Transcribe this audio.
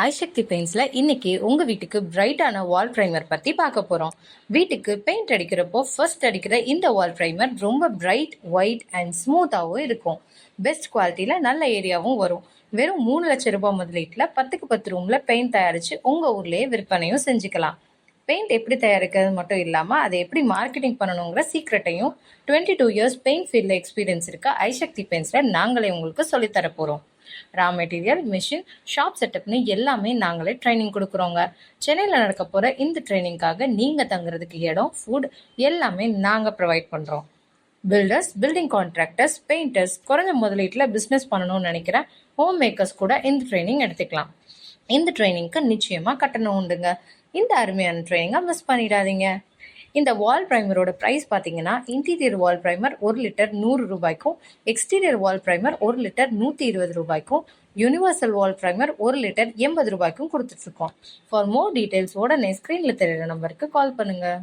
ஐசக்தி பெயிண்ட்ஸ்ல இன்னைக்கு உங்க வீட்டுக்கு பிரைட்டான வால் பிரைமர் பத்தி பார்க்க போறோம். வீட்டுக்கு பெயிண்ட் அடிக்கிறப்போ ஃபர்ஸ்ட் அடிக்கிற இந்த வால் பிரைமர் ரொம்ப பிரைட் ஒயிட் அண்ட் ஸ்மூத்தாகவும் இருக்கும். பெஸ்ட் குவாலிட்டியில நல்ல ஏரியாவும் வரும். வெறும் 3 லட்சம் ரூபாய் முதலீட்டுல 10க்கு 10 ரூம்ல பெயிண்ட் தயாரிச்சு உங்க ஊர்லயே விற்பனையும் செஞ்சுக்கலாம். பெயிண்ட் எப்படி தயாரிக்கிறது மட்டும் இல்லாம அதை எப்படி மார்க்கெட்டிங் பண்ணணுங்கிற சீக்ரெட்டையும் 22 இயர்ஸ் பெயிண்ட் ஃபீல்ட்ல எக்ஸ்பீரியன்ஸ் இருக்க ஐசக்தி பெயிண்ட்ஸ்ல நாங்களே உங்களுக்கு சொல்லித்தர போறோம். ரா மெட்டீரியல், மிஷின், ஷாப் செட்டப்னு எல்லாமே நாங்களே ட்ரைனிங் கொடுக்குறோங்க. சென்னையில் நடக்க போகிற இந்த ட்ரைனிங்காக நீங்கள் தங்குறதுக்கு இடம், ஃபுட் எல்லாமே நாங்கள் ப்ரொவைட் பண்ணுறோம். பில்டர்ஸ், பில்டிங் கான்ட்ராக்டர்ஸ், பெயிண்டர்ஸ், குறைஞ்ச முதலீட்டில் பிஸ்னஸ் பண்ணணும்னு நினைக்கிற ஹோம் மேக்கர்ஸ் கூட இந்த ட்ரைனிங் எடுத்துக்கலாம். இந்த ட்ரைனிங்க்கு நிச்சயமாக கட்டணம் உண்டுங்க. இந்த அருமையான ட்ரைனிங்கை மிஸ் பண்ணிடாதீங்க. இந்த வால் பிரைமரோட ப்ரைஸ் பார்த்தீங்கன்னா, இன்டீரியர் வால் பிரைமர் 1 லிட்டர் 100 ரூபாய்க்கும், எக்ஸ்டீரியர் வால் பிரைமர் 1 லிட்டர் 120 ரூபாய்க்கும், யூனிவர்சல் வால் பிரைமர் 1 லிட்டர் 80 ரூபாய்க்கும் கொடுத்துட்ருக்கோம். ஃபார் மோர் டீட்டெயில்ஸ் உடனே ஸ்க்ரீனில் தெரியுற நம்பருக்கு கால் பண்ணுங்கள்.